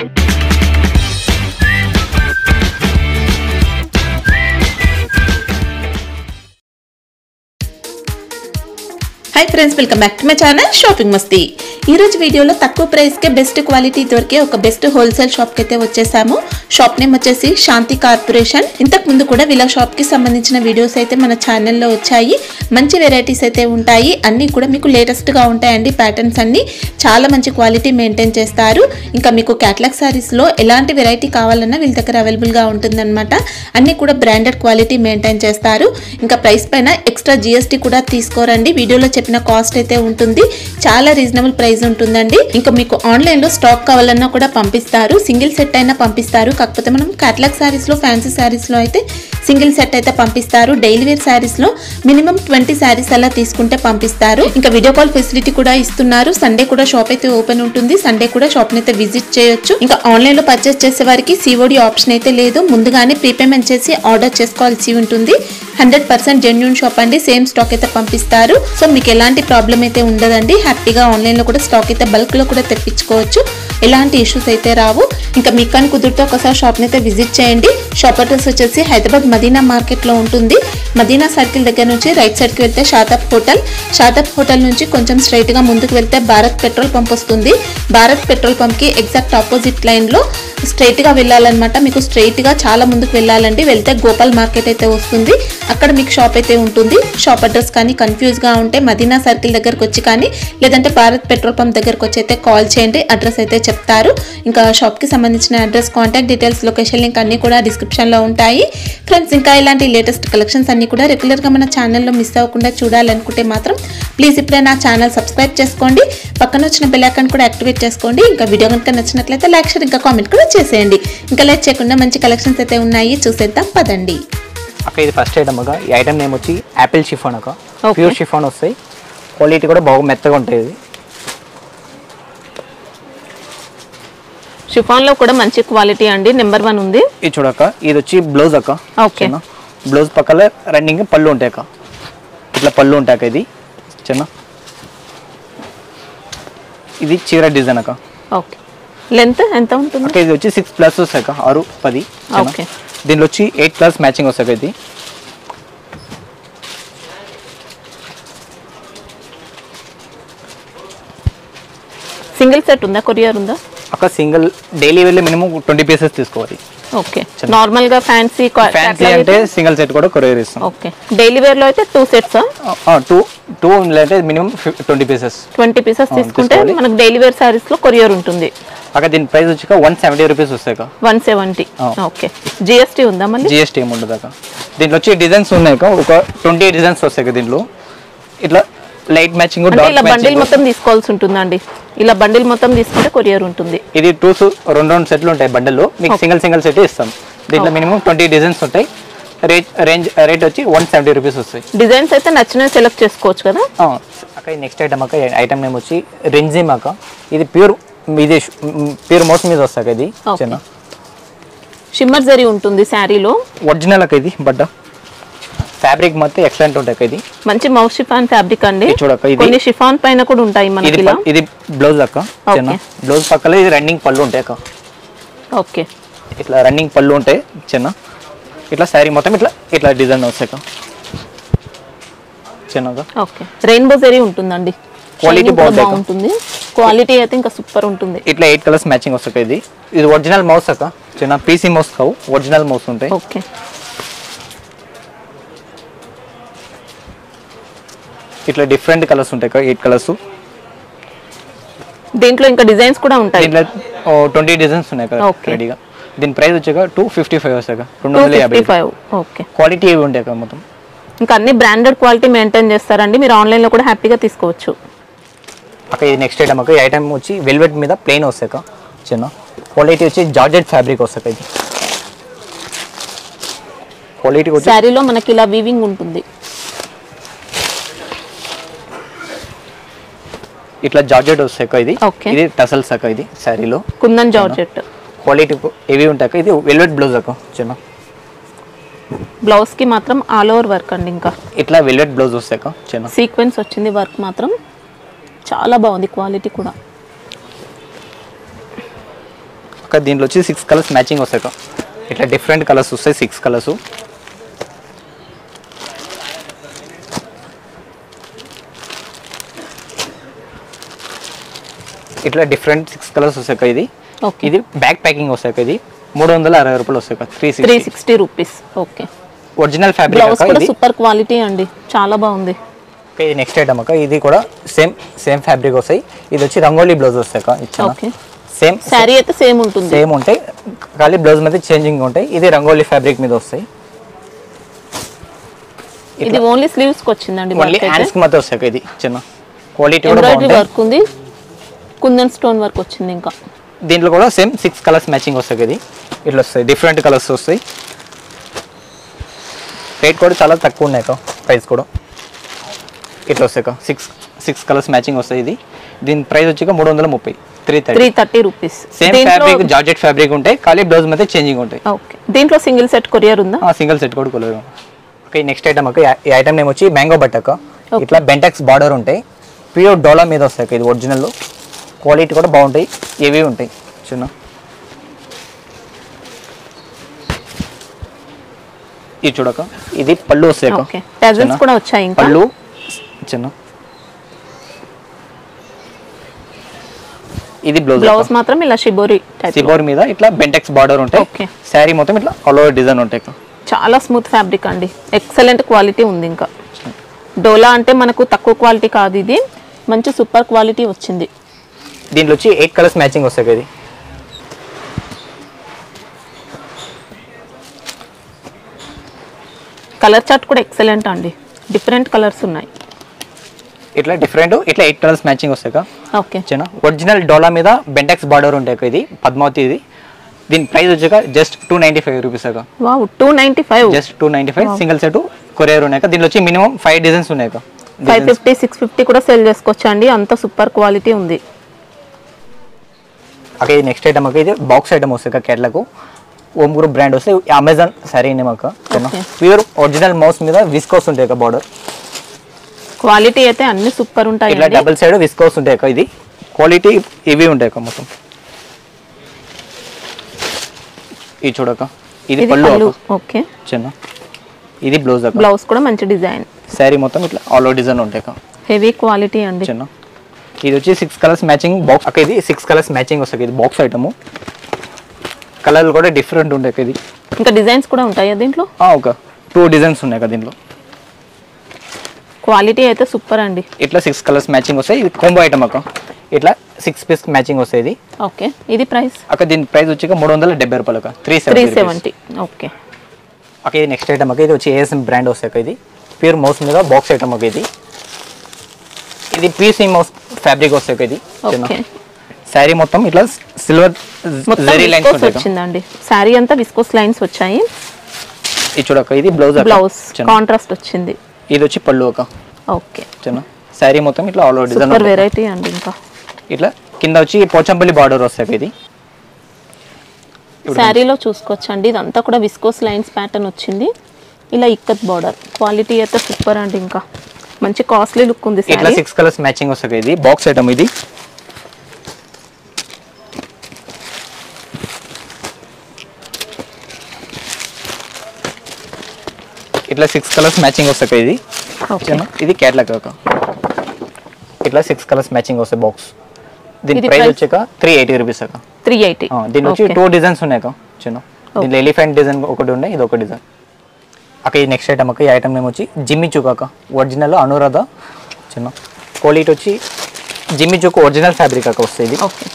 Hi friends, welcome back to my channel shopping Masti. ఈ రోజు వీడియోలో తక్కువ ప్రైస్ కే బెస్ట్ క్వాలిటీ దొరికే ఒక బెస్ట్ హోల్సేల్ షాప్ కి అయితే వచ్చేసాము। షాప్ నేమ్ వచ్చేసి శాంతి కార్పొరేషన్। ఇంతకు ముందు కూడా వీళ్ళ షాప్ కి సంబంధించిన వీడియోస్ అయితే మన ఛానల్ లో వచ్చాయి। మంచి వెరైటీస్ అయితే ఉంటాయి, అన్ని కూడా మీకు లేటెస్ట్ గా ఉంటాయండి। ప్యాటర్న్స్ అన్ని చాలా మంచి క్వాలిటీ మెయింటైన్ చేస్తారు। ఇంకా మీకు క్యాటలాగ్ సారీస్ లో ఎలాంటి వెరైటీ కావాలన్నా వీళ్ళ దగ్గర అవైలబుల్ గా ఉంటుందన్నమాట। అన్ని కూడా బ్రాండెడ్ క్వాలిటీ మెయింటైన్ చేస్తారు। ఇంకా ప్రైస్ పైన ఎక్స్ట్రా జీఎస్టీ కూడా తీసుకోరండి। వీడియోలో చెప్పిన కాస్ట్ అయితే ఉంటుంది, చాలా రీజనబుల్ ప్రైస్ ఉంటుందండి। ఇంకా మీకు ఆన్లైన్ లో స్టాక్ కావాలన్నా కూడా పంపిస్తారు, సింగిల్ సెట్ అయినా పంపిస్తారు। కాకపోతే మనం క్యాటలాగ్ సారీస్ లో ఫ్యాన్సీ సారీస్ లో అయితే సింగిల్ సెట్ అయితే పంపిస్తారు। డైలీ వేర్ సారీస్ లో మినిమం 20 సారీస్ అలా తీసుకుంటే పంపిస్తారు। ఇంకా వీడియో కాల్ ఫెసిలిటీ కూడా ఇస్తున్నారు। సండే కూడా షాప్ అయితే ఓపెన్ ఉంటుంది, సండే కూడా షాప్ ని అయితే విజిట్ చేయొచ్చు। ఇంకా ఆన్లైన్ లో పర్చేస్ చేసే వారికి సిఓడి ఆప్షన్ అయితే లేదు, ముందుగానే ప్రీపేమెంట్ చేసి ఆర్డర్ చేసుకోవాల్సి ఉంటుంది। 100% జెన్యూన్ షాప్ అండి, సేమ్ స్టాక్ అయితే పంపిస్తారు। సో మీకు ఎలాంటి ప్రాబ్లం అయితే ఉండదండి, హ్యాపీగా ఆన్లైన్ లో కూడా స్టాక్ అయితే బల్క్ లో కూడా తెప్పించుకోవచ్చు, ఎలాంటి ఇష్యూస్ అయితే రావు। ఇంకా మీకు కానీ కుదిరితే ఒకసారి షాప్ ని అయితే విజిట్ చేయండి। షాప్ అడ్రస్ వచ్చేసి హైదరాబాద్ మదీనా మార్కెట్ లో ఉంటుంది। మదీనా సర్కిల్ దగ్గర నుంచి రైట్ సైడ్ కి వెళ్తే షాదాబ్ హోటల్, షాదాబ్ హోటల్ నుంచి కొంచెం స్ట్రైట్ గా ముందుకు వెళ్తే భారత్ పెట్రోల్ పంప్ వస్తుంది। భారత్ పెట్రోల్ పంప్ కి ఎగ్జాక్ట్ ఆపోజిట్ లైన్ లో స్ట్రైట్ గా వెళ్ళాలన్నమాట। మీకు స్ట్రైట్ గా చాలా ముందుకు వెళ్ళాలండి, వెళ్తే గోపాల్ మార్కెట్ అయితే వస్తుంది, అక్కడ మీకు షాప్ అయితే ఉంటుంది। షాప్ అడ్రస్ కానీ కన్ఫ్యూజ్ గా ఉంటే మదీనా సర్కిల్ దగ్గరకు వచ్చి కానీ లేదంటే భారత్ పెట్రోల్ పంప్ దగ్గరకు వచ్చి అయితే కాల్ చేయండి, అడ్రస్ అయితే చెప్తారు। ఇంకా షాప్ కి సంబంధించిన address, contact details, location link అన్ని కూడా డిస్క్రిప్షన్ లో ఉంటాయి ఫ్రెండ్స్। ఇంకా ఇలాంటి లేటెస్ట్ కలెక్షన్స్ అన్ని కూడా రెగ్యులర్ గా మన ఛానల్లో మిస్ అవ్వకుండా చూడాలనుకుంటే మాత్రం ప్లీజ్ ఇప్పుడే నా ఛానల్ సబ్స్క్రైబ్ చేసుకోండి, పక్కన వచ్చిన బెల్ ఐకాన్ కూడా యాక్టివేట్ చేసుకోండి। ఇంకా వీడియో కనుక నచ్చినట్లయితే లైక్, షేర్, ఇంకా కామెంట్ కూడా చేసేయండి। ఇంకా లైక్ చేయకుండా మంచి కలెక్షన్స్ అయితే ఉన్నాయి, చూసేద్దాం పదండి। అక్క ఇది ఫస్ట్ ఐటమ్ అక్క, ఈ ఐటమ్ నేమ్ వచ్చి యాపిల్ షిఫాన్ అక్క, ప్యూర్ షిఫాన్ వస్తాయి, క్వాలిటీ కూడా బాగా మెత్తగా ఉంటుంది। షిఫాన్ లో కూడా మంచి క్వాలిటీ అండి, నెంబర్ 1 ఉంది। ఇది చూడక్క, ఇది వచ్చి బ్లౌజ్ అక్క, ఓకే, బ్లౌజ్ పక్కల రన్నింగ్ పళ్ళు ఉంటాయి అక్క, ఇట్లా పళ్ళు ఉంటాయి అక్క, ఇది చిన్న ఇది చీర డిజైన్ అక్క। ఓకే, లెంత్ ఎంత ఉంటుంది అక్క? ఇది వచ్చి 6+ వస్తాయి అక్క, 6, 10। ఓకే, దీనిలో వచ్చి 8+ మ్యాచింగ్ వస్తాయి ఇది। సింగిల్ సెట్ ఉందా, కొరియర్ ఉందా అక్క? Single daily wear minimum 20 pieces తీసుకోవాలి। ఓకే, నార్మల్ గా ఫ్యాన్సీ అంటే సింగిల్ సెట్ కూడా కొరియర్ ఇస్తాం। ఓకే, డైలీ వేర్ లో అయితే 2 సెట్స్, 2 అంటే మినిమం 20 పీసెస్ తీసుకుంటే మనకు డైలీ వేర్ సారీస్ లో కొరియర్ ఉంటుంది అక్క। దీని ప్రైస్ వచ్చి 170 రూపీస్ వస్తాయి అక్క, 170। ఓకే, జిఎస్టీ ఉందా? మళ్ళీ జిఎస్టీ ఏమి ఉండదు అక్క। దీంట్లో వచ్చి డిజైన్స్ ఉన్నాయి అక్క, ఒక 20 డిజైన్స్ వస్తాయి దీంట్లో, ఇట్లా లైట్ మ్యాచింగ్, ఇలా బండిల్ మొత్తం తీసుకోవాల్సి ఉంటుందండి, ఇలా బండిల్ మొత్తం తీసుకుంటే కొరియర్ ఉంటుంది। ఇది 2 సెట్లు ఉంటాయి బండిల్, మీకు సింగిల్ సెట్ ఇస్తాం। దీంట్లో మినిమం 20 డిజైన్స్ ఉంటాయి, రేట్ వచ్చి 170 రూపీస్ వస్తాయి। డిజైన్స్ అయితే నచ్చినవి సెలెక్ట్ చేసుకోవచ్చు కదా అక్క। నెక్స్ట్ ఐటమ్ అక్క, ఐటమ్ నేమ్ వచ్చి రెంజిమ్ అక్క, ఇది ప్యూర్ మౌస్ మీద వస్తాయి ఇది చిన్న షిమ్మర్ జరీ ఉంటుంది శారీలో, ఒరిజినల్ అక్క, ఇది బడ్డ ఫ్యాబ్రిక్ మొత్తం ఎక్సలెంట్ ఉంటాయి ఇది, మంచి మౌస్ షిఫాన్ ఫ్యాబ్రిక్ అండి। చూడక్క, ఇది కొన్ని షిఫాన్ పైన కూడా ఉంటాయి మనకి ఇలా। ఇది బ్లౌజ్ అక్క, చిన్న బ్లౌజ్ పక్కల ఇది రన్నింగ్ పళ్ళు ఉంటాయి అక్క। ఓకే, ఇట్లా రన్నింగ్ పళ్ళు ఉంటాయి చిన్న, ఇట్లా శారీ మొత్తం ఇట్లా డిజైన్ వస్తాయి అక్క చిన్నగా। ఓకే, రెయిన్బో జరీ ఉంటుందండి, క్వాలిటీ బాగుంటుంది, క్వాలిటీ అయితే ఇంకా సూపర్ ఉంటుంది। ఇట్లా 8 కలర్స్ మ్యాచింగ్ వస్తాయి ఇది ఒరిజినల్ మౌస్ అక్క, చిన్న పీసీ మౌస్ కావు, ఒరిజినల్ మౌస్ ఉంటాయి। ఓకే, ఇట్లా డిఫరెంట్ కలర్స్ ఉంటాయి అక్క, 8 కలర్స్। దీంట్లో ఇంకా డిజైన్స్ కూడా ఉంటాయి, దీంట్లో 20 డిజైన్స్ ఉన్నాయి అక్క రెడీగా। దీని ప్రైస్ వచ్చాక 255 వస్తాయి అక్క, 250। ఓకే, క్వాలిటీ ఏవి ఉంటాయి అక్క మొత్తం, ఇంకా అన్ని బ్రాండెడ్ క్వాలిటీ మెయింటైన్ చేస్తారండి, మీరు ఆన్లైన్ లో కూడా హ్యాపీగా తీసుకోవచ్చు అక్క। ఇది నెక్స్ట్ ఐటమ్ అక్క, ఈ ఐటమ్ వచ్చి వెల్వెట్ మీద ప్లెయిన్ వస్తాయి అక్క, చిన్న క్వాలిటీ వచ్చి జార్జెట్ ఫ్యాబ్రిక్ వస్తాయి ఇది, క్వాలిటీ వచ్చి శారీలో మనకి ఇలా వీవింగ్ ఉంటుంది, ఇట్లా జార్జెట్ వస్తాయి అక్క, ఇది టసల్స్ అక్క, ఇది శారీలో కుందన్ జార్జెట్ క్వాలిటీ ఏవి ఉంటాయి అక్క। ఇది వెల్వెట్ బ్లౌజ్ అక్క, చిన్న బ్లౌజ్ కి మాత్రం ఆల్ ఓవర్ వర్క్ అండి, ఇంకా ఇట్లా వెల్వెట్ బ్లౌజ్ వస్తాయి అక్క, చిన్న సీక్వెన్స్ వచ్చింది, వర్క్ మాత్రం చాలా బాగుంది, క్వాలిటీ కూడా। అక్కడ దీంట్లో వచ్చి 6 కలర్స్ మ్యాచింగ్ వస్తాయి అక్క. ఇట్లా డిఫరెంట్ కలర్స్ వస్తాయి 6 కలర్స్. ఇట్లా డిఫరెంట్ 6 కలర్స్ వస్తాయి అక్క. ఇది బ్యాక్ ప్యాకింగ్ వస్తాయి అక్క. ఇది 360 రూపాయలు వస్తాయి అక్క. 360 రూపీస్. ఓకే, ఒరిజినల్ ఫ్యాబ్రిక్ అక్క. ఇది సూపర్ క్వాలిటీ అండి, చాలా బాగుంది. ఓకే, నెక్స్ట్ ఐటమ్ అక్క. ఇది కూడా సేమ్ ఫ్యాబ్రిక్ వస్తాయి. ఇది వచ్చి రంగోలీ బ్లౌజ్ వస్తాయి అక్క. ఇచ్చిన సేమ్ సారీ అయితే సేమ్ ఉంటుంది, సేమ్ ఉంటాయి, ఖాళీ బ్లౌజ్ మీద చేంజింగ్ ఉంటాయి. ఇది రంగోలీ ఫ్యాబ్రిక్ మీద వస్తాయి. ఇది ఓన్లీ స్లీవ్స్ కి వచ్చిందండి, ఓన్లీ హ్యాండ్స్ కి మాత్రం వస్తాయి. ఇది చిన్న క్వాలిటీ కూడా ఎంబ్రాయిడరీ వర్క్ ఉంది, కుందన్ స్టోన్ వర్క్ వచ్చింది. ఇంకా దీంట్లో కూడా సేమ్ 6 కలర్స్ మ్యాచింగ్ వస్తాయి. ఇది ఇట్లా వస్తాయి, డిఫరెంట్ కలర్స్ వస్తాయి. రేట్ కూడా చాలా తక్కువ ఉన్నాయి అక్క, ప్రైస్ కూడా ఇట్లా వస్తాయి అక్క. 6 కలర్స్ మ్యాచింగ్ వస్తాయి. ఇది దీని ప్రైస్ వచ్చి 330, 330 rupees. Same fabric, georgette fabric ఉంటాయి, ఖాళీ బ్లౌజ్ మీద చేంజింగ్ ఉంటాయి. ఓకే, దీంట్లో సింగిల్ సెట్ కొరియర్ ఉందా? సింగిల్ సెట్ కూడా కొరియర్. ఓకే, నెక్స్ట్ ఐటమ్ అక్క. ఈ ఐటమ్ నేమ్ వచ్చి మ్యాంగో బట్ అక్క. ఇట్లా బెంటెక్స్ బార్డర్ ఉంటాయి, ప్యూర్ డోలా మీద వస్తాయి. ఇది ఒరిజినల్, క్వాలిటీ కూడా బాగుంటాయి, ఏవి ఉంటాయి చిన్న. ఇది చూడక, ఇది పళ్ళు వస్తాయి అక్క. ఓకే, టజల్స్ కూడా వచ్చాయి. ఇంకా పళ్ళు చిన్న. ఇది బ్లౌజ్ మాత్రం ఇలా షిబోరి మీద ఇట్లా బెంటెక్స్ బార్డర్ ఉంటాయి. శారీ మొత్తం ఇట్లా ఆల్ ఓవర్ డిజైన్ ఉంటాయి. చాలా స్మూత్ ఫ్యాబ్రిక్ అండి, ఎక్సలెంట్ క్వాలిటీ ఉంది. ఇంకా డోలా అంటే మనకు తక్కువ క్వాలిటీ కాదు, ఇది మంచి సూపర్ క్వాలిటీ వచ్చింది. దీంట్లో వచ్చి 8 కలర్స్ మ్యాచింగ్ వస్తాయి. ఇది కలర్ చార్ట్ కూడా ఎక్సలెంట్ అండి, డిఫరెంట్ కలర్స్ ఉన్నాయి. ఇట్లా 8 కలర్స్ మ్యాచింగ్ వస్తాయి. ఓకే, ఒరిజినల్ డోలా మీద బెంటెక్స్ బార్డర్ ఉంటాయి. ఇది పద్మావతి. ఇది దీని ప్రైస్ వచ్చాక జస్ట్ 295 రూపీస్ అక్క. Wow, 295, just 295. Single set courier ఉన్నాయి. దీనిలో వచ్చి మినిమం 5 డిజైన్స్ ఉన్నాయి. 550, 650 కూడా సెల్ చేసుకోవచ్చు అండి, అంత సూపర్ క్వాలిటీ ఉంది. ఓకే, నెక్స్ట్ ఐటమ్ అక్క. ఇది బాక్స్ ఐటమ్ వస్తాయి కేరళకు, ఓమ్ గ్రూప్ బ్రాండ్ వస్తాయి. అమెజాన్ సారీ నేమ్ అక్క. ప్యూర్ ఒరిజినల్ మౌస్ మీద విస్కోస్ ఉంటాయి అక్క. బార్డర్ క్వాలిటీ అయితే అన్ని సూపర్ ఉంటాయి. ఇలా డబుల్ సైడ్ విస్కోస్ ఉంటాయి అక్క. ఇది క్వాలిటీ ఇవి ఉంటాయి అక్క మొత్తం. ఇది చూడక, ఇది పళ్ళు. ఓకే, చిన్న. ఇది బ్లౌజ్ అక్క. బ్లౌజ్ కూడా మంచి డిజైన్, శారీ మొత్తం ఇట్లా ఆల్ ఓవర్ డిజైన్ ఉంటాయి అక్క. హెవీ క్వాలిటీ అండి. చిన్న. ఇది వచ్చి 6 కలర్స్ మ్యాచింగ్ బాక్స్ అక్క. ఇది 6 కలర్స్ మ్యాచింగ్ వస్తాయి. ఇది బాక్స్ ఐటమ్, కలర్లు కూడా డిఫరెంట్ ఉంటాయి. ఇది ఇంకా డిజైన్స్ కూడా ఉంటాయా దీంట్లో? ఒక 2 డిజైన్స్ ఉన్నాయి కదా దీంట్లో. క్వాలిటీ అయితే సూపర్ అండి. ఇట్లా 6 కలర్స్ మ్యాచింగ్ వస్తాయి. ఇది కాంబో ఐటమ్ అక్క. ఇట్లా 6 పీస్ మ్యాచింగ్ వస్తాయి. ఇది ఓకే, ఇది ప్రైస్ అక్క. దీని ప్రైస్ వచ్చి 370 రూపాయలు అక్క. 370. ఓకే అక్క, ఇది నెక్స్ట్ ఐటమ్ అక్క. ఇది వచ్చి ఏఎస్ఎం బ్రాండ్ వస్తాయి అక్క. ఇది ప్యూర్ మౌస్ మీద బాక్స్ ఐటమ్ అక్క. ఇది పీసీ మౌస్ ఫ్యాబ్రిక్ వస్తాయి అక్క. ఇది శారీ మొత్తం ఇట్లా సిల్వర్ జరీ లైన్స్ వచ్చిందండి. శారీ అంతా విస్కోస్ లైన్స్ వచ్చాయి. ఇది చూడక, ఇది బ్లౌజ్ కాంట్రాస్ట్ వచ్చింది. ఇది వచ్చి పళ్ళు అక్క. ఓకే, శారీ మొత్తం ఇట్లా all over design, super variety అండి. ఇంకా ఇట్లా కింద వచ్చి పోచంపల్లి బార్డర్ వస్తాయి. ఇది శారీలో చూసుకోవచ్చండి, ఇదంతా కూడా విస్కోస్ లైన్స్ ప్యాటర్న్ వచ్చింది. ఇలా ఇక్కత్ బార్డర్, క్వాలిటీ అయితే సూపర్ అండి. ఇంకా మంచి కాస్ట్లీ లుక్ ఉంది. ఇట్లా 6 కలర్స్ మ్యాచింగ్ వస్తాయి. ఇది బాక్స్ ఐటమ్. ఇది ఇట్లా 6 కలర్స్ మ్యాచింగ్ వస్తాయి. ఇది కేటలాగ్ అక్క. ఇట్లా 6 కలర్స్ మ్యాచింగ్ వస్తాయి బాక్స్. దీని ప్రైస్ వచ్చాక 380 రూపీస్ అక్క. 380. దీని వచ్చి 2 డిజైన్స్ ఉన్నాయి అక్క. చిన్న దీనిలో ఎలిఫెంట్ డిజైన్ ఒకటి ఉన్నాయి, ఇది ఒక డిజైన్ అక్క. ఇది నెక్స్ట్ ఐటమ్ అక్క. ఈ ఐటమ్ నేమ్ వచ్చి జిమ్మి చూక్ అక్క. ఒరిజినల్ అనురాధ. చిన్న క్వాలిటీ వచ్చి జిమ్మి చూక్ ఒరిజినల్ ఫ్యాబ్రిక్ అక్క వస్తుంది. ఓకే,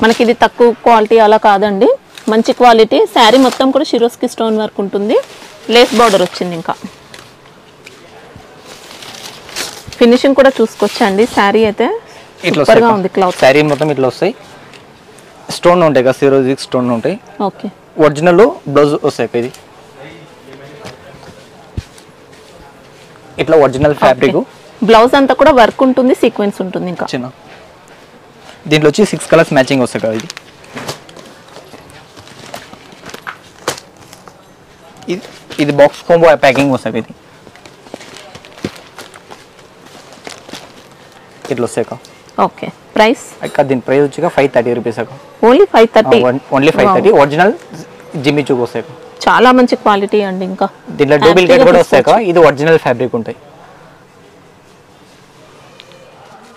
మనకి ఇది తక్కువ క్వాలిటీ అలా కాదండి, మంచి క్వాలిటీ. శారీ మొత్తం కూడా షిరోస్కి స్టోన్ వర్క్ ఉంటుంది, లేస్ బార్డర్ వచ్చింది. ఇంకా ఫినిషింగ్ కూడా చూసుకోవచ్చండి. శారీ అయితే సూపర్ గా ఉంది. క్లాత్ శారీ మొత్తం ఇట్లా వస్తాయి, స్టోన్ ఉంటాయి కదా, సిరోజిక్ స్టోన్ ఉంటాయి. ఓకే, ఒరిజినల్ బ్లౌజ్ వస్తాయి. ఇది ఇట్లా ఒరిజినల్ ఫ్యాబ్రిక్. బ్లౌజ్ అంతా కూడా వర్క్ ఉంటుంది, సీక్వెన్స్ ఉంటుంది. ఇంకా చిన్న దీంట్లో వచ్చి 6 కలర్స్ మ్యాచింగ్ వస్తాయి కదా. ఇది బాక్స్ కాంబో ప్యాకింగ్ వస్తాయి. ఇది ఇట్లా వస్తాయి. ఓకే, ప్రైస్ అక్క దీని ప్రైస్ వచ్చి 530 రూపీస్ అక్క. ఓన్లీ 530. ఓన్లీ 530 ఒరిజినల్ జిమ్మి చూకు వస్తాయి. చాలా మంచి క్వాలిటీ అండి. ఇంకా దీంట్లో డూప్లికేట్ కూడా వస్తాయి అక్క. ఇది ఒరిజినల్ ఫ్యాబ్రిక్ ఉంటాయి.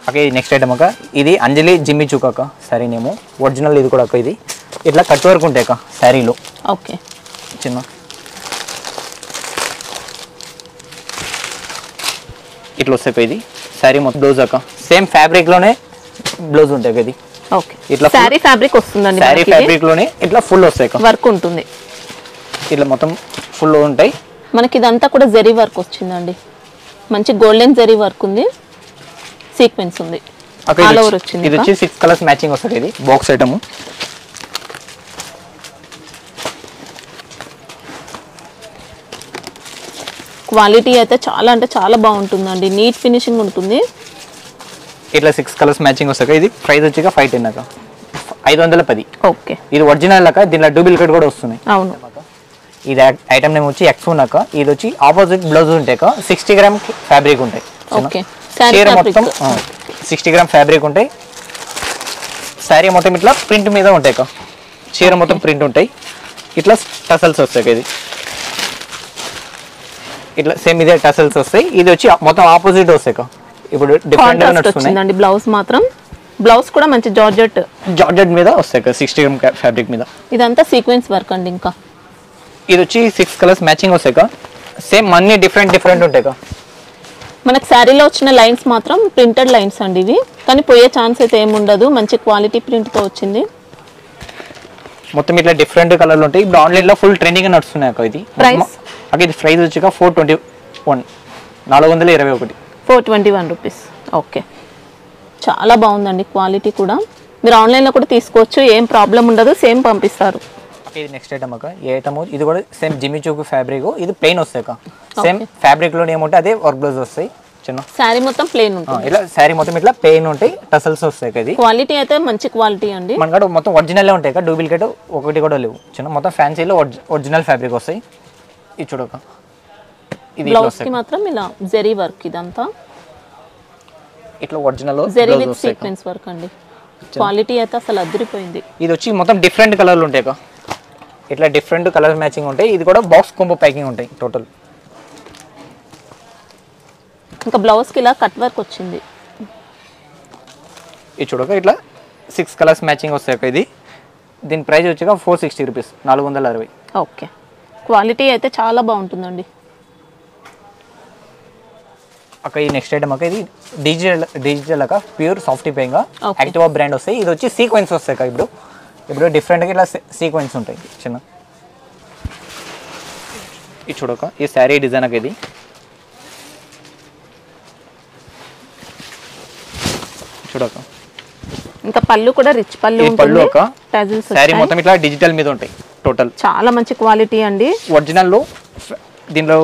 ఓకే నెక్స్ట్ ఐటమ్ అక్క ఇది అంజలి జిమ్మి చూక అక్క సారీ నేమో ఒరిజినల్ ఇది కూడా అక్క. ఇది ఇట్లా కట్ వర్క్ ఉంటాయి అక్క శారీలో. ఓకే చిన్న ఇట్లా వస్తాయి. ఇది శారీ మొత్తం బ్లౌజ్ అక్క సేమ్ ఫ్యాబ్రిక్ లోనే బ్లౌజ్ ఉంటాయి ఇది. ఓకే ఇట్లా శారీ ఫ్యాబ్రిక్ వస్తుందండి. శారీ ఫ్యాబ్రిక్ లోనే ఇట్లా ఫుల్ వస్తాయి అక్క. వర్క్ ఉంటుంది ఇట్లా మొత్తం ఫుల్ ఉంటాయి. మనకి ఇదంతా కూడా జరీ వర్క్ వచ్చిందండి. మంచి గోల్డెన్ జరీ వర్క్ ఉంది. సీక్వెన్స్ ఉంది. ఆల్ ఓవర్ వచ్చింది. ఇది వచ్చి 6 కలర్స్ మ్యాచింగ్ వస్తుంది. ఇది బాక్స్ ఐటమ్. క్వాలిటీ అయితే చాలా అంటే చాలా బాగుంటుందండి. నీట్ ఫినిషింగ్ ఉంటుంది. ఇట్లా 6 కలర్స్ మ్యాచింగ్ వస్తాయి. ఇది ప్రైస్ వచ్చి 510 అక్క 510. ఓకే ఇది ఒరిజినల్ అక్క. దీనిలో డూప్లికేట్ కూడా వస్తున్నాయి. అవును. ఇది ఐటమ్ నేమ్ వచ్చి ఎక్స్ అక్క. ఇది వచ్చి ఆపోజిట్ బ్లౌజ్ ఉంటాయి అక్క. 60 గ్రామ్ ఫ్యాబ్రిక్ ఉంటాయి. ఓకే చీర మొత్తం 60 గ్రామ్ ఫ్యాబ్రిక్ ఉంటాయి. శారీ మొత్తం ఇట్లా ప్రింట్ మీద ఉంటాయి అక్క. చీర మొత్తం ప్రింట్ ఉంటాయి. ఇట్లా టసల్స్ వస్తాయి. ఇది ఇట్లా సేమ్ ఇదే టసల్స్ వస్తాయి. ఇది వచ్చి మొత్తం ఆపోజిట్ వస్తాయి అక్క. ఇప్పుడు డిఫరెంట్ గా నడుస్తుంది. బ్లౌజ్ మాత్రం బ్లౌజ్ కూడా మంచి జార్జెట్ మీద వస్తాయి అక్క. 60 గ్రామ్ ఫ్యాబ్రిక్ మీద. ఇదంతా సీక్వెన్స్ వర్క్ అండి. ఇంకా ఇది వచ్చి 6 కలర్స్ మ్యాచింగ్ వస్తాయి అక్క. సేమ్ అన్ని డిఫరెంట్ ఉంటాయి అక్క. మనకు శారీలో వచ్చిన లైన్స్ మాత్రం ప్రింటెడ్ లైన్స్ అండి ఇవి. కానీ పోయే ఛాన్స్ అయితే ఏమి ఉండదు. మంచి క్వాలిటీ ప్రింట్ తో వచ్చింది. మొత్తం ఇట్లా డిఫరెంట్ కలర్లు ఉంటాయి. ఇప్పుడు ఆన్లైన్ లో ఫుల్ ట్రెండింగ్ గా నడుస్తున్నాయి అక్క. ఇది అక్క ఇది ప్రైస్ వచ్చి 421 421 421 రూపీస్. ఓకే చాలా బాగుందండి క్వాలిటీ కూడా. మీరు ఆన్లైన్ లో కూడా తీసుకోవచ్చు. ఏం ప్రాబ్లం ఉండదు. సేమ్ పంపిస్తారు. ఇది నెక్స్ట్ ఐటమ్ అక్క. ఈ ఐటమ్ ఇది కూడా సేమ్ జిమ్మి చూకు ఫ్యాబ్రిక్. ఇది ప్లెయిన్ వస్తాయి అక్క. సేమ్ ఫ్యాబ్రిక్ లో ఏముంటే అదే వర్క్ బ్లౌజ్ వస్తాయి. చిన్న శారీ మొత్తం ప్లెయిన్ ఉంటుంది. ఇలా శారీ మొత్తం ఇట్లా ప్లెయిన్ ఉంటాయి. టసల్స్ వస్తాయి. ఇది క్వాలిటీ అయితే మంచి క్వాలిటీ అండి. మనకాడ మొత్తం ఒరిజినల్ ఉంటాయి అక్క. డూప్లికేట్ ఒకటి కూడా లేవు. చిన్న మొత్తం ఫ్యాన్సీలో ఒరిజినల్ ఫ్యాబ్రిక్ వస్తాయి. ఇది చూడక ఇది బ్లౌజ్ కి మాత్రం ఇలా జరీ వర్క్. ఇదంతా ఇట్లా original zari with sequence work అండి. క్వాలిటీ అయితే అసలు అదిరిపోయింది. ఇది వచ్చి మొత్తం డిఫరెంట్ కలర్లు ఉంటాయి అక్క. ఇట్లా డిఫరెంట్ కలర్ మ్యాచింగ్ ఉంటాయి. ఇది కూడా బాక్స్ కొంబో ప్యాకింగ్ ఉంటాయి టోటల్. ఇంకా బ్లౌజ్ కి ఇలా కట్ వర్క్ వచ్చింది. ఇది చూడక ఇట్లా 6 కలర్స్ మ్యాచింగ్ వస్తాయి అక్క. ఇది దీని ప్రైస్ వచ్చి 460 రూపీస్ 460. ఓకే క్వాలిటీ అయితే చాలా బాగుంటుందండి అక్క. ఈ నెక్స్ట్ ఐటమ్ అక్క. ఇది డిజిటల్ అక్క. Pure soft paying Activa brand వస్తాయి. ఇది వచ్చి సీక్వెన్స్ వస్తాయి అక్క. ఇప్పుడు డిఫరెంట్గా ఇట్లా సీక్వెన్స్ ఉంటాయి చిన్న. ఇది చూడక ఈ శారీ డిజైన్ అక్క. ఇది చూడక ఇంకా పళ్ళు కూడా రిచ్ పళ్ళు ఉంటుంది. శారీ మొత్తం ఇట్లా డిజిటల్ మీద ఉంటాయి టోటల్. చాలా మంచి క్వాలిటీ అండి. ఒరిజినల్ లో దీనిలో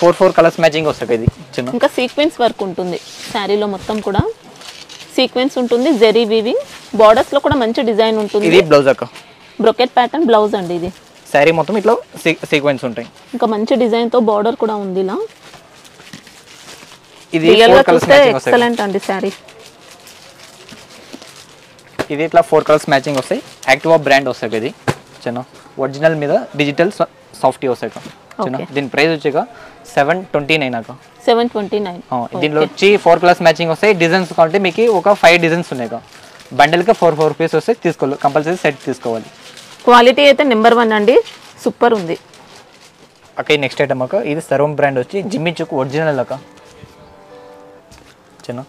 4 కలర్స్ మ్యాచింగ్ వస్తాయి. ఇది చిన్న ఇంకా సీక్వెన్స్ వర్క్ ఉంటుంది. శారీలో మొత్తం కూడా సీక్వెన్స్ ఉంటుంది. జెరీ వీవింగ్. బోర్డర్స్ లో కూడా మంచి డిజైన్ ఉంటుంది. ఇది బ్లౌజ్ అక్క. బ్రొకెట్ ప్యాటర్న్ బ్లౌజ్ అండి. ఇది శారీ మొత్తం ఇట్లా సీక్వెన్స్ ఉంటాయి. ఇంకా మంచి డిజైన్ తో బోర్డర్ కూడా ఉంది. ఇలా ఇది 4 కలర్స్ మ్యాచింగ్ వస్తాయి. ఎక్సలెంట్ అండి శారీ. ఇది ఇట్లా 4 కలర్స్ మ్యాచింగ్ వస్తాయి. యాక్టివా బ్రాండ్ వస్తాయి. ఇది చిన్న ఒరిజినల్ మీద డిజిటల్ సాఫ్ట్ వస్తాయి చిన్న. దీని ప్రైస్ వచ్చి 729 అక్క. 729. దీనిలో వచ్చి 4 కలర్స్ మ్యాచింగ్ వస్తాయి. డిజైన్స్ కావాలంటే మీకు ఒక 5 డిజైన్స్ ఉన్నాయి అక్క. బండిల్కి 4 పీస్ వస్తాయి. తీసుకోవాలి కంపల్సరీ సెట్ తీసుకోవాలి. క్వాలిటీ అయితే నెంబర్ 1 అండి. సూపర్ ఉంది అక్క. ఈ నెక్స్ట్ ఐటమ్ అక్క. ఇది సర్వం బ్రాండ్ వచ్చి జిమ్మి చూకు ఒరిజినల్ అక్క. చిన్న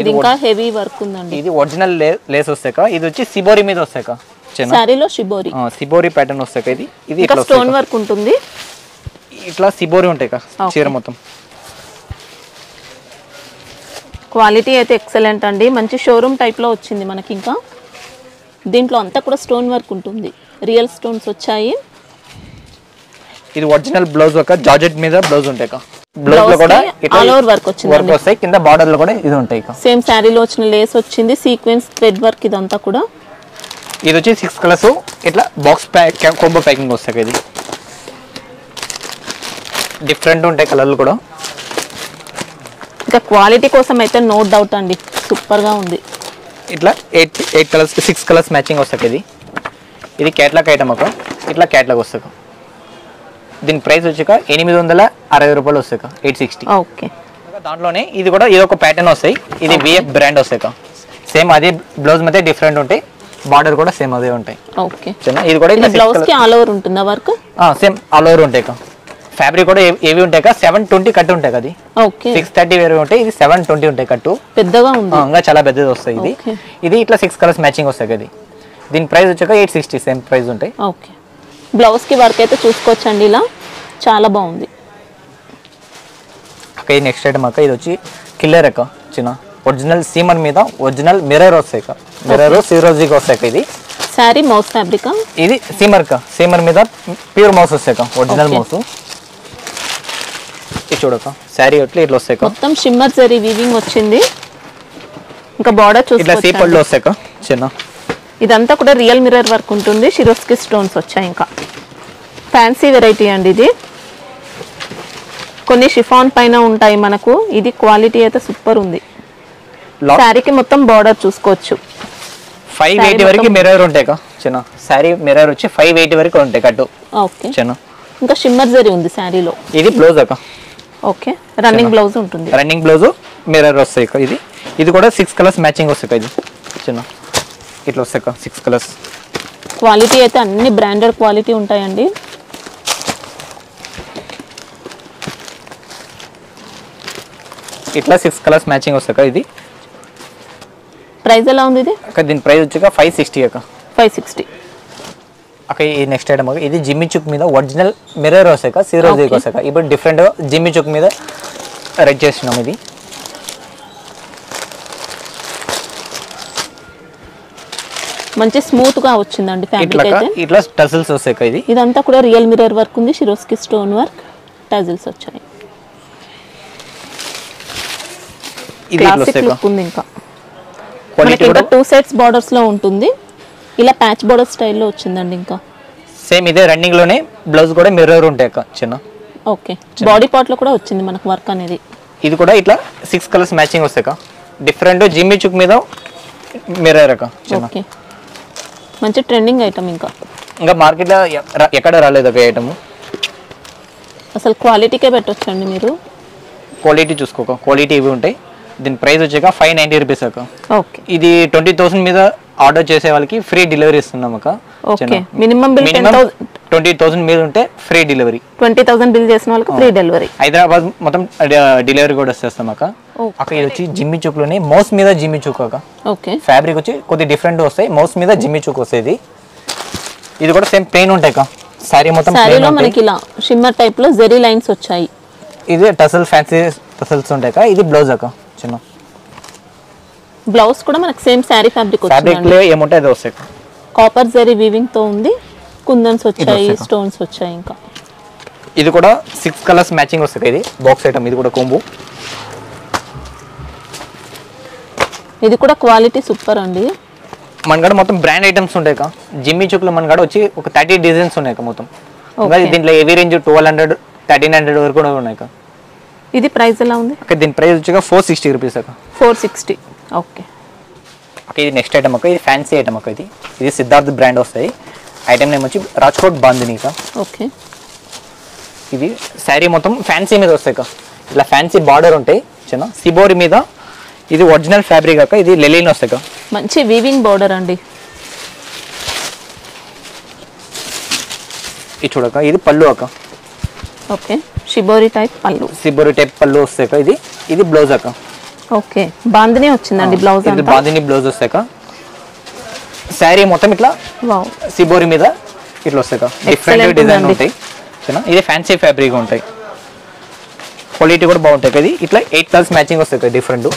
ఇది ఇంకా హెవీ వర్క్ ఉందండి. ఇది ఒరిజినల్ లేస్ వస్తాయి అక్క. ఇది వచ్చి సిబోరి మీద వస్తాయి అక్క. సారీలో షిబోరి సిబోరి ప్యాటర్న్ వస్తాయి. ఇది ఇట్లా స్టోన్ వర్క్ ఉంటుంది. ఇట్లా సిబోరి ఉంటాయి అక్క చీర మొత్తం. క్వాలిటీ అయితే ఎక్సలెంట్ అండి. మంచి షోరూమ్ టైప్ లో వచ్చింది మనకి. ఇంకా దీంట్లో అంతా కూడా స్టోన్ వర్క్ ఉంటుంది. రియల్ స్టోన్స్ వచ్చాయి. ఇది ఒరిజినల్ బ్లౌజ్ ఒక జార్జెట్ మీద బ్లౌజ్ ఉంటాయి అక్క. బ్లౌజ్ లో కూడా ఆల్ ఓవర్ వర్క్ వచ్చింది. వర్క్ వస్తాయి. కింద బార్డర్ లో కూడా ఇది ఉంటాయి అక్క. సేమ్ శారీలో వచ్చిన లేస్ వచ్చింది. సీక్వెన్స్ థ్రెడ్ వర్క్ ఇదంతా కూడా. ఇది వచ్చి 6 కలర్స్ ఇట్లా బాక్స్ కాంబో ప్యాకింగ్ వస్తాయి. ఇది డిఫరెంట్ ఉంటాయి కలర్లు కూడా. ఇంకా క్వాలిటీ కోసం అయితే నో డౌట్ అండి, సూపర్గా ఉంది. ఇట్లా 8 కలర్స్ 6 కలర్స్ మ్యాచింగ్ వస్తుంది. ఇది క్యాట్లాగ్ ఐటమ్ ఒక, ఇట్లా క్యాట్లాగ్ వస్తుంది. దీని ప్రైస్ వచ్చాక 860 రూపాయలు వస్తాయి, 860. ఓకే. దాంట్లోనే ఇది కూడా ఇది ఒక ప్యాటర్న్ వస్తాయి. ఇది విఎఫ్ బ్రాండ్ వస్తాయి, సేమ్ అదే బ్లౌజ్ మధ్య డిఫరెంట్ ఉంటాయి, బార్డర్ కూడా సేమ్ అదే ఉంటాయి. ఓకే. ఇది కూడా బ్లౌజ్ కి ఆల్ ఓవర్ ఉంటుందా వర్క్? సేమ్ ఆల్ ఓవర్ ఉంటాయి. ఫ్యాబ్రిక్ కూడా ఏవి ఉంటాయి 720 కట్టు ఉంటాయి. అది ఓకే. 630 వేరే ఉంటాయి, ఇది 720 ఉంటాయి కట్టు. పెద్దగా ఉంది, ఇంకా చాలా పెద్దది వస్తాయి. ఇది ఇట్లా 6 కలర్స్ మ్యాచింగ్ వస్తాయి. అది దీని ప్రైస్ వచ్చాక 860 సేమ్ ప్రైస్ ఉంటాయి. ఓకే. బ్లౌజ్ కి వర్క్ అయితే చూసుకోవచ్చండి, ఇలా చాలా బాగుంది. ఓకే. నెక్స్ట్ ఐటమ్ అక్క, ఇది వచ్చి కిల్లర్ అక్క, చిన్న ఒరిజినల్ సీమన్ మీద ఒరిజినల్ మిర్రర్ వస్తాయి. మిర్రర్ సిరోజీకి వస్తాయి. ఇది శారీ మౌస్ ఫ్యాబ్రిక్, ఇది సీమర్ కా, సీమర్ మీద ప్యూర్ మౌస్ వస్తాయి, ఒరిజినల్ మౌస్. ఇది చూడక శారీ ఇట్లా వస్తాయి, మొత్తం షిమ్మర్ జరీ వీవింగ్ వచ్చింది. ఇంకా బార్డర్ చూసుకోవచ్చు, ఇట్లా సీపళ్ళు వస్తాయి చిన్న. ఇదంతా కూడా రియల్ మిర్రర్ వర్క్ ఉంటుంది, షిరోస్కి స్టోన్స్ వచ్చాయి. ఇంకా ఫ్యాన్సీ వెరైటీ అండి ఇది. కొన్ని షిఫాన్ పైన ఉంటాయి మనకు, ఇది క్వాలిటీ అయితే సూపర్ ఉంది. శారీకి మొత్తం బార్డర్ చూసుకోవచ్చు. 580 వరకు మిర్రర్ ఉంటాయి చిన్న. శారీ మిర్రర్ వచ్చి 580 వరకు ఉంటాయి కట్టు. ఓకే చిన్న. ఇంకా షిమ్మర్ జరీ ఉంది శారీలో. ఇది బ్లౌజ్ అక్క. ఓకే. రన్నింగ్ బ్లౌజ్ ఉంటుంది, రన్నింగ్ బ్లౌజ్ మిర్రర్ వస్తాయి. ఇది కూడా 6 కలర్స్ మ్యాచింగ్ వస్తాయి. ఇది చిన్న ఇట్లా వస్తాయి 6 కలర్స్. క్వాలిటీ అయితే అన్ని బ్రాండెడ్ క్వాలిటీ ఉంటాయండి. ఇట్లా 6 కలర్స్ మ్యాచింగ్ వస్తాయి. ఇది ప్రైస్ ఎలా ఉంది ఇది? దీని ప్రైస్ వచ్చాక 560 అక్క. 560. అక్క ఈ నెక్స్ట్ ఐటమ్ ఇది జిమ్మి చుక్ మీద ఒరిజినల్ మిర్రర్ వస్తాయి, సిరోజీకి వస్తాయి. ఇప్పుడు డిఫరెంట్ జిమ్మి చుక్ మీద రెడ్ చేస్తున్నాం. ఇది మంచి స్మూత్ గా వచ్చిందండి ఫ్యాబ్రిక్ అయితే. ఇట్లా టజిల్స్ వస్తాయి. ఇదంతా కూడా రియల్ మిర్రర్ వర్క్ ఉంది, షిరోస్కి స్టోన్ వర్క్, టజిల్స్ వచ్చాయి. క్లాసిక్ లుక్ ఉంది. ఇంకా మనకి ఇంకా 2 సెట్స్ బార్డర్స్ లో ఉంటుంది, ఇలా ప్యాచ్ బార్డర్ స్టైల్లో వచ్చిందండి. ఇంకా సేమ్ ఇదే రన్నింగ్ లోనే బ్లౌజ్ కూడా మిర్రర్ ఉంటాయి చిన్న. ఓకే. బాడీ పార్ట్ లో కూడా వచ్చింది మనకు వర్క్ అనేది. ఇది కూడా ఇట్లా 6 కలర్స్ మ్యాచింగ్ వస్తాయి. డిఫరెంట్ జిమ్మి చుక్ మీద మిర్రర్ అక్క. ఓకే. మంచి ట్రెండింగ్ ఐటమ్. ఇంకా మార్కెట్లో ఎక్కడ రాలేదు ఒక ఐటమ్. అసలు క్వాలిటీకే పెట్టొచ్చండి మీరు. క్వాలిటీ చూసుకోక, క్వాలిటీ ఇవి ఉంటాయి. దీని ప్రైస్ వచ్చాక 590 రూపీస్ అక్క. ఓకే. ఇది 20,000 మీద ఆర్డర్ చేసే వాళ్ళకి ఫ్రీ డెలివరీ ఇస్తున్నాం అక్క. ఓకే. మినిమం బిల్ 20,000 మీద ఉంటే ఫ్రీ డెలివరీ. 20,000 బిల్ చేసిన వాళ్ళకి ఫ్రీ డెలివరీ. హైదరాబాద్ మొత్తం డెలివరీ కూడా వచ్చేస్తాం అక్క. అక్క ఇది వచ్చి జిమ్మి చూక్ లోనే మౌస్ మీద జిమ్మి చూక్ అక్క. ఓకే. ఫ్యాబ్రిక్ వచ్చి కొద్ది డిఫరెంట్ వస్తాయి, మౌస్ మీద జిమ్మి చూక్ వస్తాయి. ఇది కూడా సేమ్ ప్లెయిన్ ఉంటాయి అక్క. సారీ మొత్తం సారీలో మనకి ఇలా షిమ్మర్ టైప్ లో జెరీ లైన్స్ వచ్చాయి. ఇది టసల్ ఫ్యాన్సీ టసల్స్ ఉంటాయి అక్క. ఇది బ్లౌజ్ అక్క. చిన్న బ్లౌజ్ కూడా మనకి సేమ్ సారీ ఫ్యాబ్రిక్ వచ్చింది. ఫ్యాబ్రిక్ లో ఏముంటాయి అది వస్తాయి. కాపర్ జెరీ వీవింగ్ తో ఉంది, కుందన్స్ వచ్చాయి, స్టోన్స్ వచ్చాయి. ఇంకా ఇది కూడా 6 కలర్స్ మ్యాచింగ్ వస్తాయి. ఇది బాక్స్ ఐటమ్. ఇది కూడా కొంబు. ఇది కూడా క్వాలిటీ సూపర్ అండి. మన కాడ మొత్తం బ్రాండ్ ఐటమ్స్ ఉంటాయి కా. జిమ్మి చుక్లో మన కాడ వచ్చి ఒక 30 డిజైన్స్ ఉన్నాయి కా మొత్తం. దీంట్లో హెవీ రేంజ్ 1200 1300 వరకు కూడా ఉన్నాయి కా. ఇది ప్రైస్ ఎలా ఉంది? దీని ప్రైస్ వచ్చి 460 రూపీస్ అక్క. 460. ఓకే. ఇది నెక్స్ట్ ఐటమ్ అక్క. ఇది ఫ్యాన్సీ ఐటమ్ అక్క. ఇది సిద్ధార్థ్ బ్రాండ్ వస్తాయి. ఐటమ్ నేమ్ వచ్చి రాజ్కోట్ బాందిని కా. ఓకే. ఇది శారీ మొత్తం ఫ్యాన్సీ మీద వస్తాయి కా. ఇట్లా ఫ్యాన్సీ బార్డర్ ఉంటాయి చిన్న సిబోరి మీద. ఇది ఒరిజినల్ ఫ్యాబ్రిక్ అక్క. ఇది లెలిన్ వస్తాయి కా. మంచి వీవింగ్ బార్డర్ అండి. ఇది చూడక, ఇది పళ్ళు అక్క. ఓకే. షిబోరి టైప్ పళ్ళు. సిబోరి టైప్ పళ్ళు వస్తాయి కా. ఇది బ్లౌజ్ అక్క. ఓకే. బాందిని వచ్చిందండి బ్లౌజ్ అంతా. బాందిని బ్లౌజ్ వస్తాయి కా. శారీ మొత్తం ఇట్లా వావ్ సిబోరి మీద ఇట్లా వస్తాయి కా. డిఫరెంట్ డిజైన్ ఉంటాయి చిన్న. ఇది ఫ్యాన్సీ ఫ్యాబ్రిక్ ఉంటాయి. క్వాలిటీ కూడా బాగుంటాయి కదా. ఇట్లా 8 కలర్స్ మ్యాచింగ్ వస్తాయి కదా డిఫరెంట్.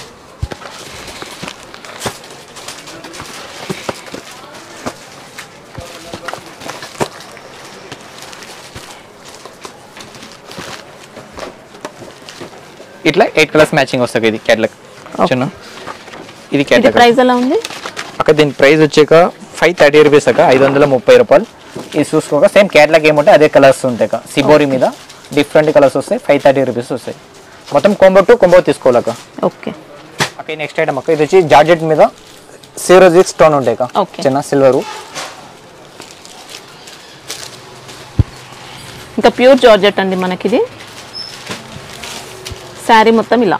ఇట్లా 8 కలర్స్ మ్యాచింగ్ వస్తాయి. ఇది క్యాటలాగ్ చిన్న. ఇది క్యాటలాగ్. ప్రైస్ ఎలా ఉంది అక్క? దీని ప్రైస్ వచ్చాక 530 రూపీస్ అక్క. 530 రూపాయలు. ఇది చూసుకోక సేమ్ క్యాటలాగ్ ఏముంటే అదే కలర్స్ ఉంటాయి కా. సిబోరి మీద డిఫరెంట్ కలర్స్ వస్తాయి. 530 రూపీస్ వస్తాయి. మొత్తం కాంబో టు కాంబో తీసుకోవాలక్క. ఓకే ఓకే నెక్స్ట్ ఐటమ్ అక్క, ఇది వచ్చి జార్జెట్ మీద సిరోజిక్ స్టోన్ ఉంటాయి అక్క, ఓకే చిన్న సిల్వరు. ఇంకా ప్యూర్ జార్జెట్ అండి మనకి ఇది. శారీ మొత్తం ఇలా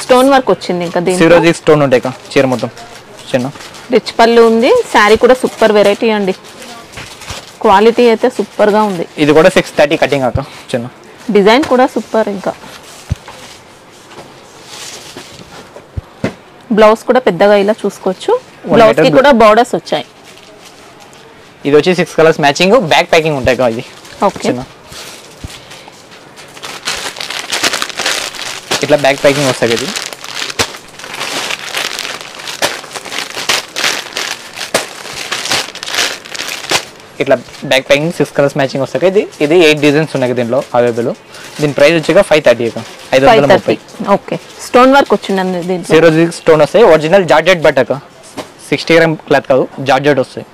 స్టోన్ వర్క్ వచ్చింది. ఇంకా దీంట్లో సిరోజిక్ స్టోన్ ఉంటాయి అక్క, చీర మొత్తం చిన్న రిచ్ పళ్ళు ఉంది. శారీ కూడా సూపర్ వెరైటీ అండి, క్వాలిటీ అయితే సూపర్ గా ఉంది. ఇది కూడా 630 కటింగ్ అక్క, చిన్న డిజైన్ కూడా సూపర్. ఇంకా బ్లౌజ్ కూడా పెద్దగా ఇలా చూసుకోవచ్చు. బ్లౌజ్ కి కూడా బోర్డర్స్ వచ్చాయి. ఇది వచ్చి 6 కలర్స్ మ్యాచింగ్, బ్యాక్ ప్యాకింగ్ ఉంటాయి అక్క. ఇది ఓకే ఇట్లా బ్యాక్ ప్యాకింగ్ వస్తుంది. ఇది ఇట్లా బ్యాక్ ప్యాకింగ్ 6 కలర్స్ మ్యాచింగ్ వస్తాయి. ఇది 8 డిజైన్స్ ఉన్నాయి దీంట్లో అవైలబుల్. దీని ప్రైస్ వచ్చి 530 అక్క, 530. ఓకే స్టోన్ వర్క్ వచ్చిందండి దీంట్లో. సిరోజిక్ స్టోన్ వస్తాయి, ఒరిజినల్ జార్జెట్ బట్ అక్క, 60 గ్రామ్ క్లాత్ కాదు, జార్జెట్ వస్తాయి.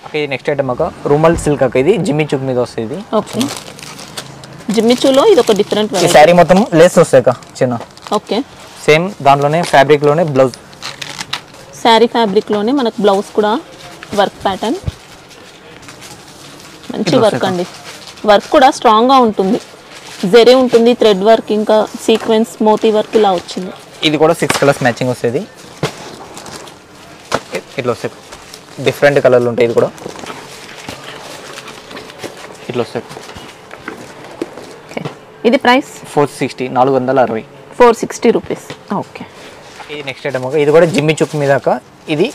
ఓకే నెక్స్ట్ ఐటమ్ అక్క, రూమల్ సిల్క్ అక్క. ఇది జిమ్మి చుక్ మీద వస్తుంది. ఇది ఓకే జిమ్మిచూలో ఇది ఒక డిఫరెంట్ ఈ శారీ మొత్తం లేస్ వస్తాయి అక్క, చిన్న ఓకే సేమ్ దాంట్లోనే ఫ్యాబ్రిక్ లోనే బ్లౌజ్. శారీ ఫ్యాబ్రిక్ లోనే మనకు బ్లౌజ్ కూడా వర్క్ ప్యాటర్న్, మంచి వర్క్ అండి. వర్క్ కూడా స్ట్రాంగ్ గా ఉంటుంది, జెరీ ఉంటుంది, థ్రెడ్ వర్క్, ఇంకా సీక్వెన్స్ మోతీ వర్క్ ఇలా వచ్చింది. ఇది కూడా 6 కలర్స్ మ్యాచింగ్ వస్తుంది. ఇట్లా వస్తాయి డిఫరెంట్ కలర్లు ఉంటాయి. ఇది కూడా ఇట్లా వస్తాయి. ఓకే ఇది ప్రైస్ 460, 460. 460 రూపీస్. ఓకే ఇది నెక్స్ట్ ఐటమ్ అక్క, ఇది కూడా జిమ్మి చుక్ మీద అక్క. ఇది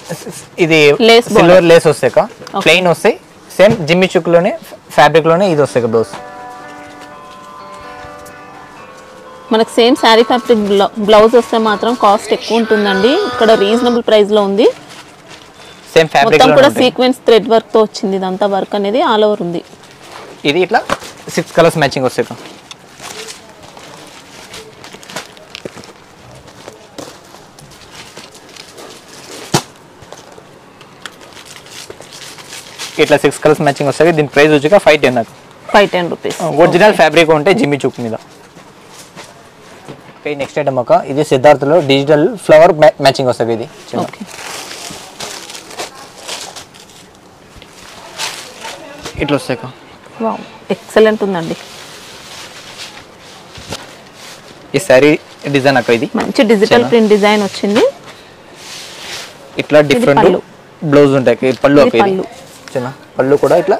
లేస్ సిల్వర్ లేస్ వస్తాయి అక్క, ప్లెయిన్ వస్తాయి. సేమ్ జిమ్మి చుక్ లోనే ఫ్యాబ్రిక్ లోనే ఇది వస్తాయి బ్లౌజ్. మనకు సేమ్ శారీ ఫ్యాబ్రిక్ బ్లౌజ్ వస్తే మాత్రం కాస్ట్ ఎక్కువ ఉంటుందండి. ఇక్కడ రీజనబుల్ ప్రైస్ లో ఉంది. సేమ్ ఫ్యాబ్రిక్ మొత్తం కూడా సీక్వెన్స్ థ్రెడ్ వర్క్ తో వచ్చింది. ఇదంతా వర్క్ అనేది ఆల్ ఓవర్ ఉంది. ఇది ఇట్లా 6 కలర్స్ మ్యాచింగ్ వస్తాయి అక్క. ఇట్లా 6 కలర్స్ మ్యాచింగ్ వస్తాయి. దీని ప్రైస్ వచ్చి 510 అక్క, 510 రూపీస్. ఒరిజినల్ ఫ్యాబ్రిక్ ఉంటే జిమ్మి చుక్ మీద. ఓకే నెక్స్ట్ ఐటమ్ అక్క, ఇది సిద్ధార్థలో డిజిటల్ ఫ్లవర్ మ్యాచింగ్ వస్తుంది. ఇది ఓకే ఇట్లా వస్తాయి అక్క. వావ్ ఎక్సలెంట్ ఉందండి. ఈ శారీ డిజైన్ అక్క, ఇది మంచి డిజిటల్ ప్రింట్ డిజైన్ వచ్చింది. ఇట్లా డిఫరెంట్ బ్లౌజ్ ఉంటాయి. పళ్ళు అక్క, ఇది పళ్ళు చిన్న పళ్ళు కూడా ఇట్లా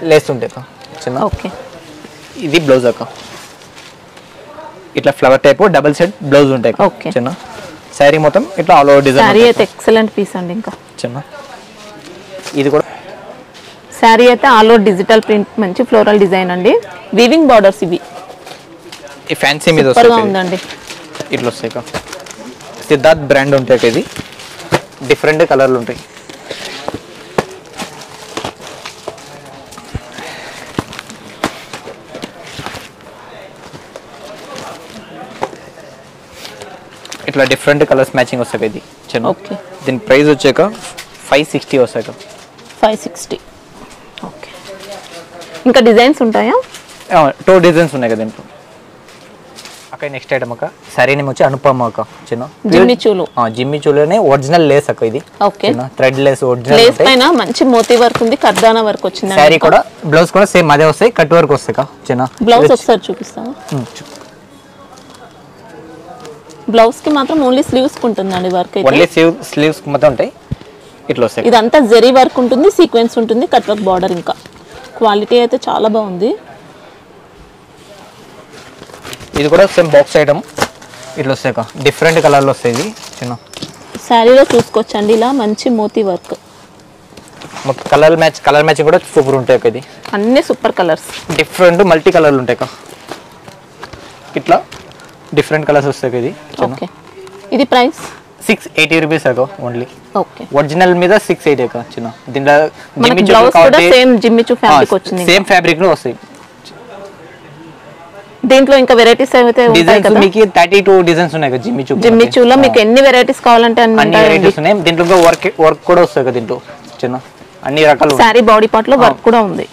లేస్ ఉంటాయి అక్క, చిన్న. ఓకే ఇది బ్లౌజ్ అక్క, ఇట్లా flower type double set blouse ఉంటాయి ఓకే చిన్న. శారీ మొత్తం ఇట్లా ఆల్ ఓవర్ డిజైన్. శారీ అయితే ఎక్సలెంట్ పీస్ అండి. ఇంకా చిన్న ఇది కూడా శారీ అయితే ఆల్ ఓవర్ డిజిటల్ ప్రింట్, మంచి ఫ్లోరల్ డిజైన్ అండి. వీవింగ్ బార్డర్స్ ఇవి ఈ ఫ్యాన్సీ మీద సూపర్ గా ఉందండి. ఇట్లా వస్తాయి అక్క. సిద్ధార్థ్ బ్రాండ్ ఉంటాయి. ఇది డిఫరెంట్ కలర్లు ఉంటాయి. ఇట్లా డిఫరెంట్ కలర్స్ మ్యాచింగ్ వస్తాయి. ఇది చిన్న. ఓకే దీని ప్రైస్ వచ్చాక 560 వస్తాయి. 560. ఓకే ఇంకా డిజైన్స్ ఉంటాయా? 2 డిజైన్స్ ఉన్నాయి కదా దీంట్లో. అక్క నెక్స్ట్ ఐటమ్ అక్క, శారీ నేమ్ వచ్చి అనుపమ అక్క, చిన్న జిమ్మిచూలు. జిమ్మిచూలోనే ఒరిజినల్ లేస్ అక్క. ఇది okay thread lace original. Lace పైన మంచి మోతీ వర్క్ ఉంది, కర్దానా వర్క్ వచ్చింది. శారీ కూడా బ్లౌజ్ కూడా సేమ్ అదే వస్తాయి, కట్ వర్క్ వస్తాయి అక్క, చిన్న. బ్లౌజ్ ఒకసారి చూపిస్తావా? బ్లౌజ్ కి మాత్రం ఓన్లీ స్లీవ్స్ ఉంటుందండి వర్క్ అయితే. ఓన్లీ స్లీవ్స్ మొత్తం ఉంటాయి. ఇట్లా వస్తాయి. ఇదంతా జెరీ వర్క్ ఉంటుంది, సీక్వెన్స్ ఉంటుంది, కట్ వర్క్ బార్డర్. ఇంకా క్వాలిటీ అయితే చాలా బాగుంది. ఇది కూడా సేమ్ బాక్స్ ఐటమ్. ఇట్లా వస్తాయి అక్క, డిఫరెంట్ కలర్లు వస్తాయి. ఇది చిన్న శారీలో చూసుకోవచ్చండి ఇలా మంచి మోతీ వర్క్. మొత్తం కలర్ మ్యాచింగ్ కూడా సూపర్ ఉంటాయి అక్క. ఇది అన్ని సూపర్ కలర్స్, డిఫరెంట్ మల్టీ కలర్లు ఉంటాయి అక్క. ఇట్లా డిఫరెంట్ కలర్స్ వస్తాయి. ఇది ఓకే ఇది ప్రైస్ 680 రూపీస్ అక్క ఓన్లీ. ఓకే ఒరిజినల్ మీద 680 అక్క, చిన్న. దీంట్లో మనకి బ్లౌజ్ కూడా సేమ్ జిమ్మిచూ ఫ్యాబ్రిక్ వచ్చింది. సేమ్ ఫ్యాబ్రిక్ లో వస్తాయి. దీంట్లో ఇంకా వెరైటీస్ అయితే ఉంటాయి కదా. మీకు 32 డిజైన్స్ ఉన్నాయి కదా జిమ్మిచూలో. మీకు ఎన్ని వెరైటీస్ కావాలంటే అన్ని వెరైటీస్ ఉన్నాయి. దీంట్లో వర్క్ కూడా వస్తాయి కదా దీంట్లో, చిన్న. అన్ని రకాలు. శారీ బాడీ పార్ట్ లో వర్క్ కూడా ఉంది.